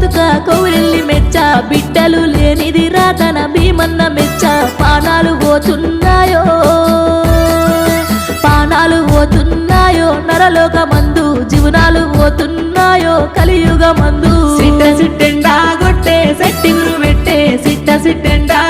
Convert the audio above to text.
బతుక కౌరెల్లి మెచ్చ బిడ్డలు లేనిది రాతన భీమన్న మెచ్చ పానాలు పోతున్నాయో పానాలు పోతున్నాయో నరలోక మందు జీవనాలు పోతున్నాయో కలియుగ మందు సిట్ట సిట్టెండా గొట్టే సెట్టింగులు పెట్టే సిట్ట సిట్టెండా